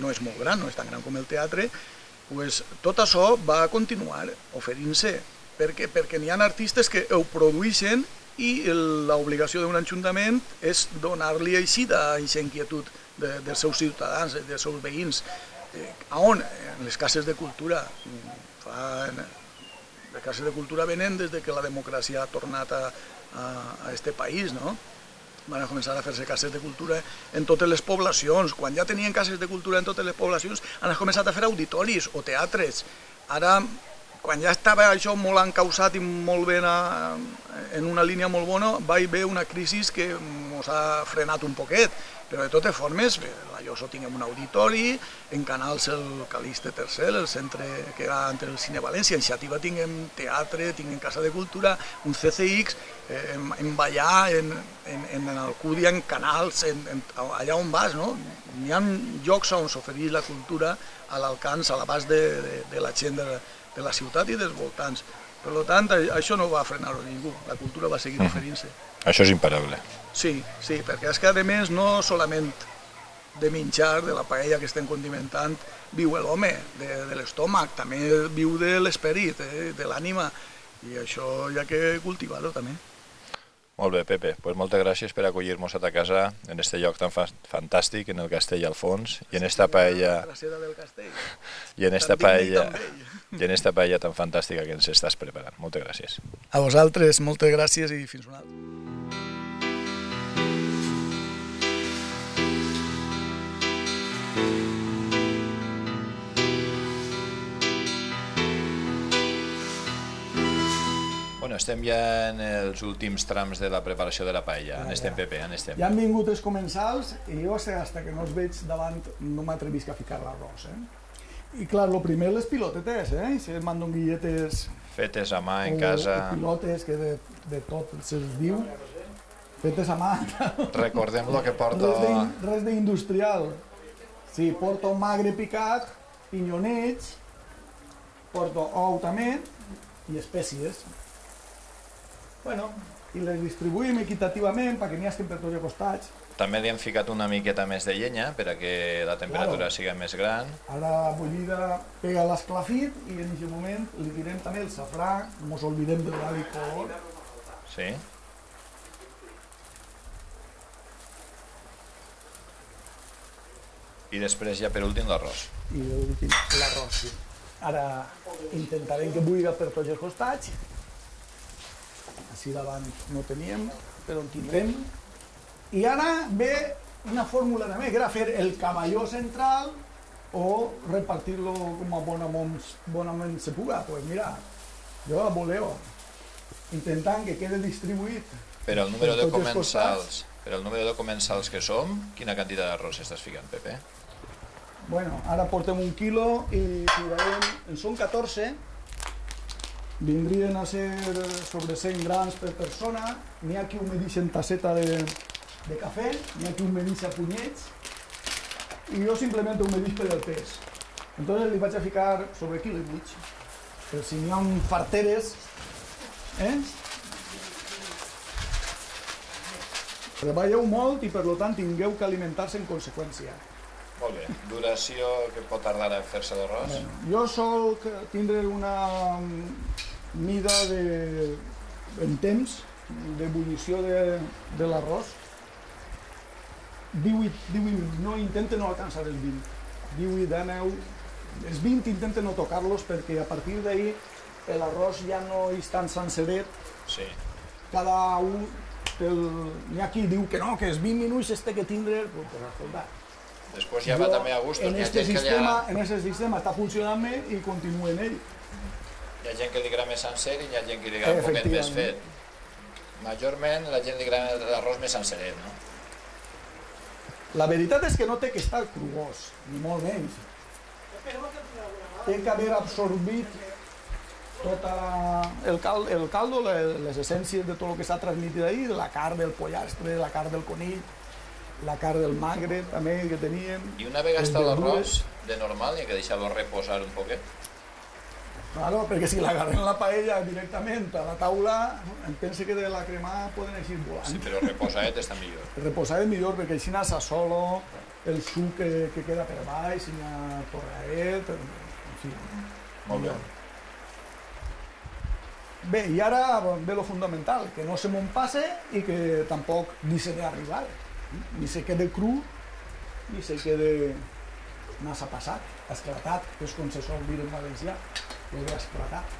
no és molt gran, no és tan gran com el teatre. Tot això va continuar oferint-se, perquè n'hi ha artistes que ho produeixen i l'obligació d'un ajuntament és donar-li eixida a aquesta inquietud dels seus ciutadans, dels seus veïns. On? En les cases de cultura. Les cases de cultura venen des que la democràcia ha tornat a aquest país, no? Van començar a fer-se cases de cultura en totes les poblacions. Quan ja tenien cases de cultura en totes les poblacions, han començat a fer auditoris o teatres. Ara, quan ja estava això molt encausat i molt ben en una línia molt bona, va haver una crisi que ens ha frenat un poquet. Però de totes formes, a Lloso tinguem un auditori, en Canals el Calixte III, el centre que era entre el Cine València, en Xàtiva tinguem teatre, tinguem casa de cultura, un CCX, en Vallà, en Alcúdia, en Canals, allà on vas, no? Hi ha llocs on s'ofereix la cultura a l'alcance, a l'abast de la gent de la ciutat i dels voltants. Per tant, això no va frenar-ho ningú, la cultura va seguir oferint-se. Això és imparable. Sí, perquè és que a més no solament de menjar, de la paella que estem condimentant, viu l'home, de l'estómac, també viu de l'esperit, de l'ànima, i això hi ha que cultivar-ho també. Molt bé, Pepe, doncs moltes gràcies per acollir-nos a ta casa en aquest lloc tan fantàstic, en el castell al fons, i en esta paella... I en esta paella tan fantàstica que ens estàs preparant. Moltes gràcies. A vosaltres, moltes gràcies i fins una altra. Bueno, estem ja en els últims trams de la preparació de la paella. On estem, Pepe? On estem? Ja han vingut els comensals i jo, fins que no els veig davant, no m'atrevisc a ficar l'arròs. I clar, el primer les pilotetes, si es mandonguilletes... Fetes a mà en casa... O pilotes, que de tot se'ls diu. Fetes a mà. Recordem el que porto... Res d'industrial. Sí, porto magre picat, pinyonets, porto ou també i espècies. Bueno, i les distribuïm equitativament perquè n'hi hagin per tots els costats. També li hem ficat una miqueta més de llenya per a que la temperatura sigui més gran. Ara bullida pega l'esclafit i en aquest moment li tirem també el safrà, no ens oblidem del l'ali color. Sí. I després ja per últim l'arròs. I l'últim l'arròs, sí. Ara intentarem que bullida per tots els costats. Així davant no teníem, però en tindrem. I ara ve una fórmula també, que era fer el cavalló central o repartir-lo com a bonament se puga. Pues mira, jo la voleo, intentant que quede distribuït. Per el número de comensals que som, quina quantitat d'arròs estàs ficant, Pepe? Bueno, ara portem 1 quilo i tirarem, en són 14, vindrien a ser sobre 100 grams per persona. N'hi ha qui ho medixen tasseta de cafè, n'hi ha qui ho medix a punyets, i jo simplement ho medix per el pes. Entonces li vaig a ficar sobre 1,5 quilos, per si n'hi ha farteres. Treballeu molt i per tant tingueu que alimentar-se en conseqüència. Molt bé. Duració que pot tardar en fer-se l'arròs? Jo sol tindre una mida en temps d'ebullició de l'arròs. 18 minuts, no intenten no alcançar els 20. 18, 19, els 20 intenten no tocar-los perquè a partir d'ahir l'arròs ja no és tan senceret. Sí. Cada un, n'hi ha qui diu que no, que els 20 minuts es té que tindre, però escolta. Després ja va també a gust. En aquest sistema està funcionant bé i continua en ell. Hi ha gent que li agrada més sencer i hi ha gent que li agrada un poquet més fet. Majorment la gent li agrada l'arròs més senceret, no? La veritat és que no té que estar crugós, ni molt menys. Té que haver absorbit tot el caldo, les essències de tot el que s'ha transmitit ahir, la carn del pollastre, la carn del conill, la carn del magre també que teníem. I una vegada està l'arròs de normal, hi ha que deixar-lo reposar un poquet? Claro, perquè si l'agarrem la paella directament a la taula, em penso que de la crema poden eixir volant. Sí, però reposadet està millor. Reposadet millor, perquè així s'assola el suc que queda per baix, i ha torraet, en fi. Molt bé. Bé, i ara ve lo fundamental, que no se me'n passe i que tampoc ni se n'hi arribar. Ni se quede cru, ni se quede massa passat, esclatat, que és com se sol dir en valencià, que és esclatat.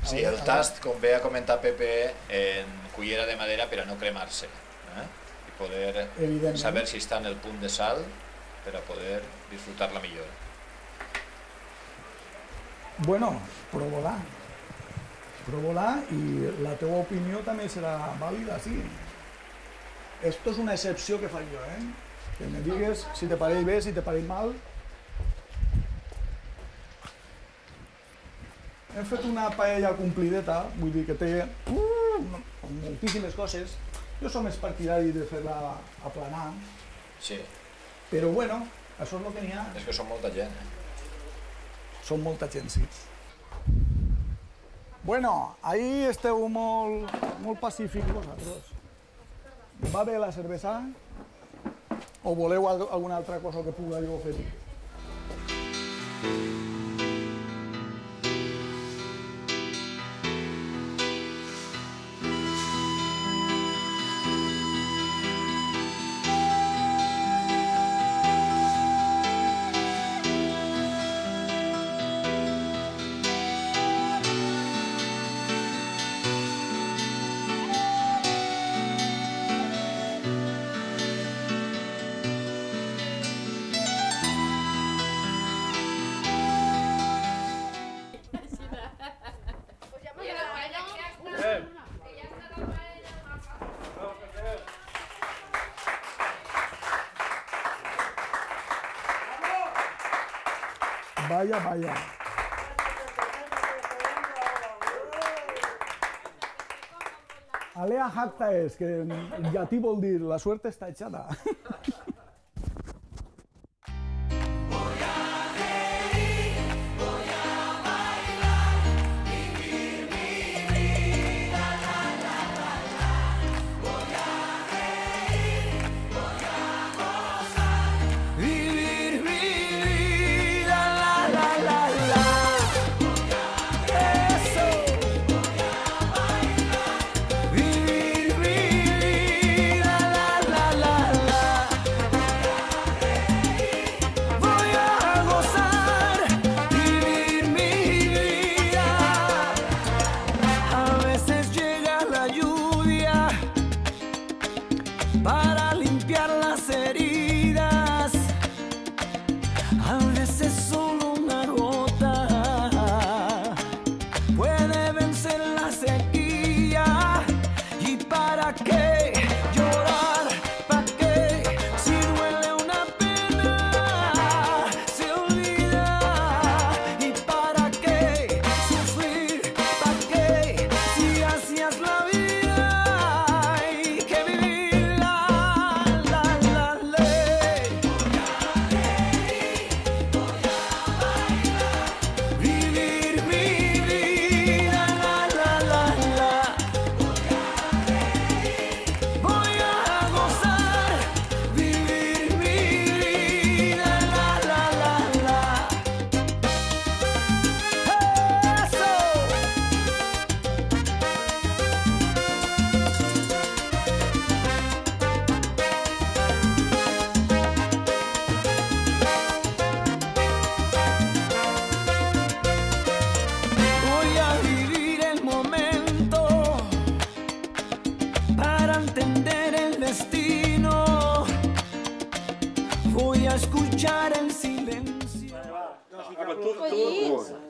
Sí, el tast, com ve a comentar Pepe, en cullera de madera per a no cremar-se. I poder saber si està en el punt de sal per a poder disfrutar-la millor. Bueno, prova-la. Prova-la i la teva opinió també serà vàlida, sí. Esto és una excepció que faig jo, Que me digues si te pareix bé, si te pareix mal. Hem fet una paella complideta, vull dir que té moltíssimes coses. Jo som més partidari de fer-la aplanar. Sí. Però bueno, això és el que n'hi ha. És que són molta gent, Som molta gent, sí. Bueno, ahí esteu molt pacífics vosaltres. Va bé la cervesa? O voleu alguna altra cosa que puga jo fer? Vaya, vaya. Alea jacta és, que en llatí vol dir la suerte està echada.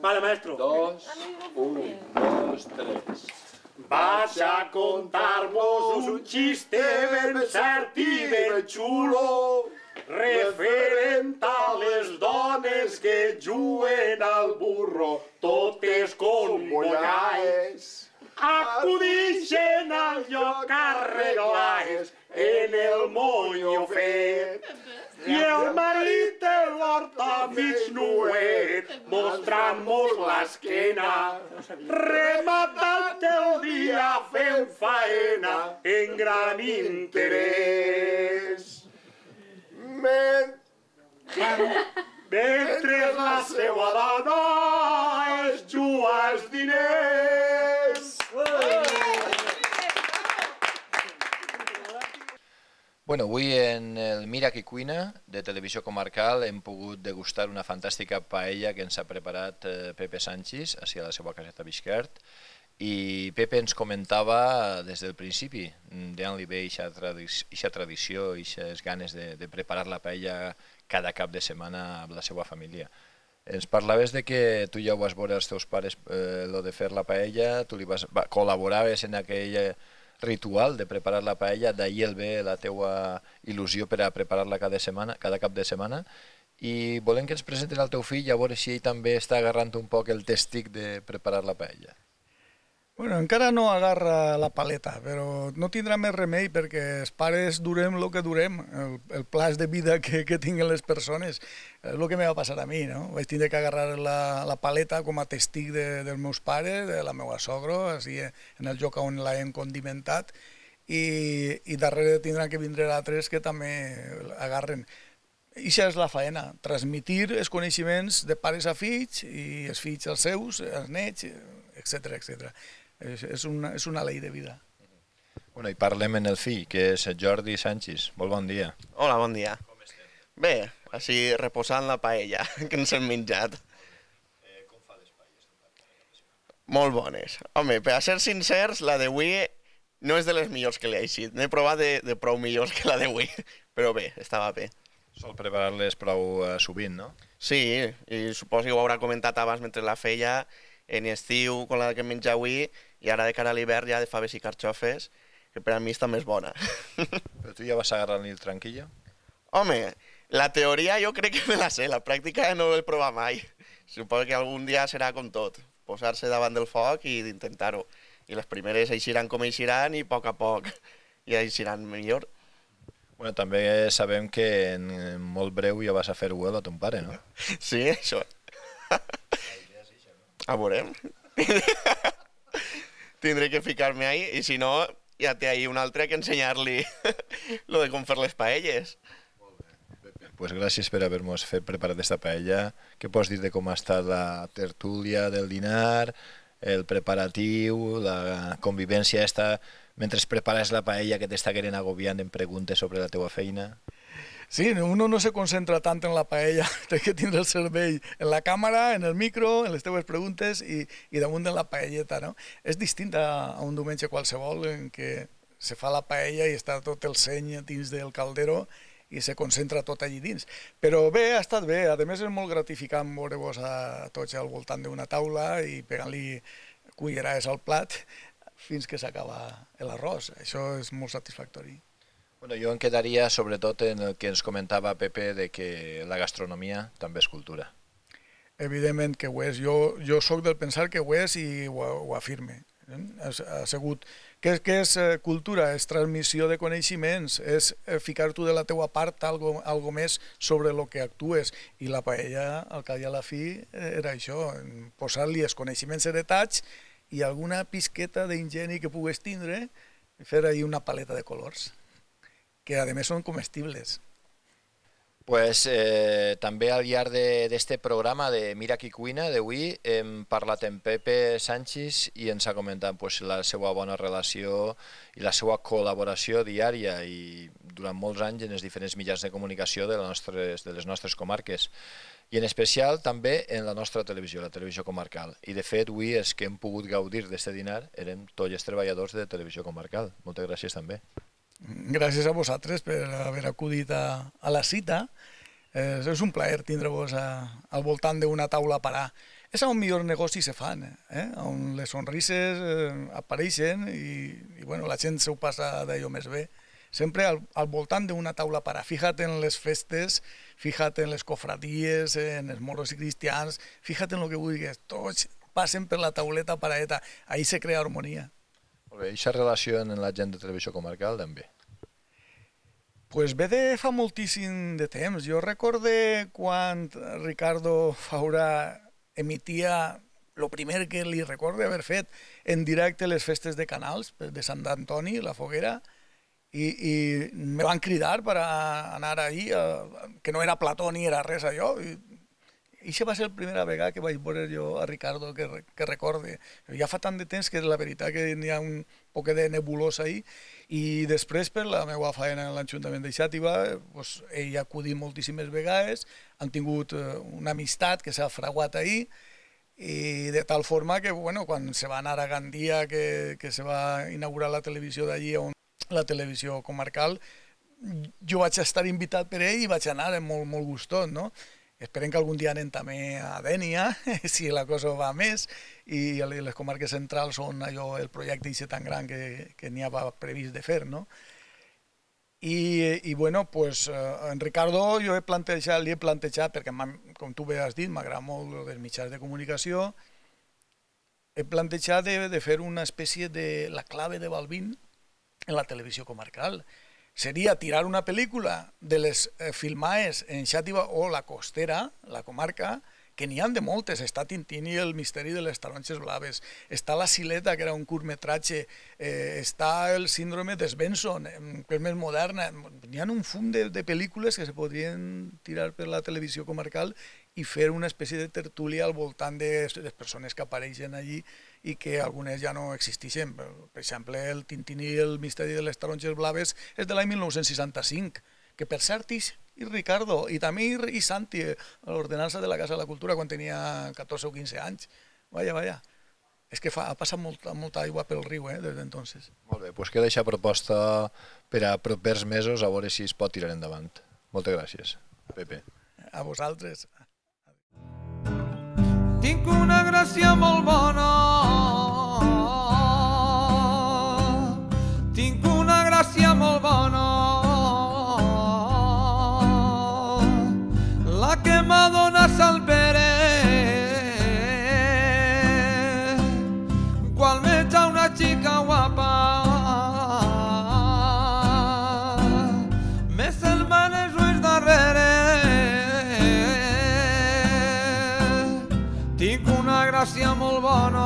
Vale, maestro. 2, 1, 2, 3. Vaig a contar-vos un xiste ben cert i ben xulo, referent a les dones que juguen al burro, totes convollades. Acudixen al lloc arreglades en el moño fet. I el marit de l'horta mig nuet, mostrant-mos l'esquena, rematant el dia fent faena en gran interès. Mentre la seva dona es juga els diners. Bueno, avui en el Mira qui cuina de Televisió Comarcal hem pogut degustar una fantàstica paella que ens ha preparat Pepe Sanchis, a la seva caseta Bisquert. I Pepe ens comentava des del principi d'on li ve aquesta tradició, aquestes ganes de preparar la paella cada cap de setmana amb la seva família. Ens parlaves de que tu ja ho vas veure als teus pares, lo de fer la paella, tu col·laboraves en aquell ritual de preparar la paella, d'ahir el ve la teua il·lusió per a preparar-la cada cap de setmana, i volem que ens presentes al teu fill a veure si ell també està agarrant un poc el tèstic de preparar la paella. Bueno, encara no agarra la paleta, però no tindrà més remei perquè els pares durem el que durem, el plaç de vida que tinguen les persones. És el que me va passar a mi, no? Vaig tindre que agarrar la paleta com a testic dels meus pares, de la meva sogro, així en el lloc on l'hem condimentat, i darrere tindran que vindre altres que també agarren. Ixa és la faena, transmitir els coneixements de pares a fills i els fills als seus, als nets, etc. És una llei de vida. Bueno, i parlem en el fill, que és Jordi Sanchis. Molt bon dia. Hola, bon dia. Com estem? Bé, així reposant la paella que ens hem menjat. Com fa les paelles? Molt bones. Home, per a ser sincers, la d'avui no és de les millors que li ha eixit. N'he provat de prou millors que la d'avui, però bé, estava bé. Sol preparar-les prou sovint, no? Sí, i suposo que ho haurà comentat abans mentre la feia, en estiu, com la que menja avui, i ara de cara a l'hivern ja de faves i carxofes, que per a mi està més bona. Però tu ja vas agarrar-li el tranquillo? Home, la teoria jo crec que me la sé, la pràctica no l'he provat mai. Suposo que algun dia serà com tot, posar-se davant del foc i d'intentar-ho. I les primeres eixiran com eixiran i a poc ja eixiran millor. Bueno, també sabem que en molt breu ja vas a fer huel a ton pare, no? Sí, això. A veurem. Tindré que ficar-me ahí, i si no, ja té ahí un altre que ensenyar-li lo de com fer les paelles. Molt bé, Pepe. Pues gràcies per haver-nos fet preparar aquesta paella. Què pots dir de com ha estat la tertúlia del dinar, el preparatiu, la convivència esta, mentre prepares la paella que t'està querent agobiant en preguntes sobre la teua feina? Sí, uno no se concentra tant en la paella, té que tindre el cervell en la càmera, en el micro, en les teves preguntes i damunt de la paelleta, no? És distint a un diumenge qualsevol en què se fa la paella i està tot el seny dins del caldero i se concentra tot allí dins. Però bé, ha estat bé, a més és molt gratificant veure-vos a tots al voltant d'una taula i pegant-li cullerades al plat fins que s'acaba l'arròs. Això és molt satisfactori. Bueno, jo em quedaria sobretot en el que ens comentava Pepe de que la gastronomia també és cultura. Evidentment que ho és. Jo sóc del pensar que ho és i ho afirme. Ha sigut. Què és cultura? És transmissió de coneixements, és ficar-t'ho de la teua part algo més sobre el que actues. I la paella, al cap i a la fi, era això, posar-li els coneixements heretats i alguna pisqueta d'ingeni que pugues tindre i fer ahí una paleta de colors, que a més són comestibles. Pues també al llarg d'este programa de Mira qui cuina d'avui hem parlat amb Pepe Sanchis i ens ha comentat pues, la seva bona relació i la seva col·laboració diària i durant molts anys en els diferents mitjans de comunicació de les nostres comarques i en especial també en la nostra televisió, la televisió comarcal. I de fet avui els que hem pogut gaudir d'este dinar érem tots els treballadors de televisió comarcal. Moltes gràcies també. Gràcies a vosaltres per haver acudit a la cita. És un plaer tindre-vos al voltant d'una taula a parar. és on millors negocis se fan, on les sonrises apareixen i bueno, la gent s'ho passa d'allò més bé. Sempre al voltant d'una taula para. Fíjate en les festes, fíjate en les cofradies, en els moros i cristians, fíjate en el que vulguis, tots passen per la tauleta paraeta, ahí se crea harmonia. Molt bé, i aquesta relació amb la gent de Televisió Comarcal també? Pues ve de fa moltíssim de temps. Jo recorde quan Ricardo Faura emitia el primer que li recorde haver fet en directe les festes de Canals, de Sant Antoni, la foguera, i me van cridar per anar allí, que no era plató ni era res allò, i això va ser la primera vegada que vaig veure jo a Ricardo, que recorde. Ja fa tant de temps que la veritat que hi ha un poc de nebulosa ahí, i després per la meva feina a l'Ajuntament de Xàtiva, ell ha acudit moltíssimes vegades, han tingut una amistat que s'ha fraguat ahí, i de tal forma que quan se va anar a Gandia, que se va inaugurar la televisió d'allí, la televisió comarcal, jo vaig estar invitat per ell i vaig anar molt, molt gustot, no? Esperem que algun dia anem també a Dénia, si la cosa va més, i les comarques centrals són allò, el projecte tan gran que n'hi havia previst de fer, no? I bueno, pues en Ricardo jo li he plantejat, perquè com tu bé has dit, m'agrada molt els mitjans de comunicació, he plantejat de fer una espècie de la clave de Balbín en la televisió comarcal. Seria tirar una pel·lícula de les filmades en Xàtiva o la Costera, la comarca, que n'hi ha de moltes. Està Tintín i el misteri de les taronges blaves, està La Sileta, que era un curtmetratge, està el síndrome de Svensson, que és més moderna. N'hi ha un fum de pel·lícules que se podrien tirar per la televisió comarcal i fer una espècie de tertúlia al voltant de les persones que apareixen allí i que algunes ja no existeixen. Per exemple, el Tintín i el misteri de les taronges blaves és de l'any 1965, que per cert i Ricardo, i també i Santi, a l'ordenança de la Casa de la Cultura quan tenia 14 o 15 anys. Vaja. És que ha passat molta aigua pel riu des d'entonces. Molt bé, doncs queda aquesta proposta per a propers mesos, a veure si es pot tirar endavant. Moltes gràcies, Pepe. A vosaltres. Tinc una gràcia molt bona, tinc una gràcia molt bona, la que m'adona Sant Pere, quan veig a una xica guapa, me se'l van els ulls darrere. Tinc una gràcia molt bona,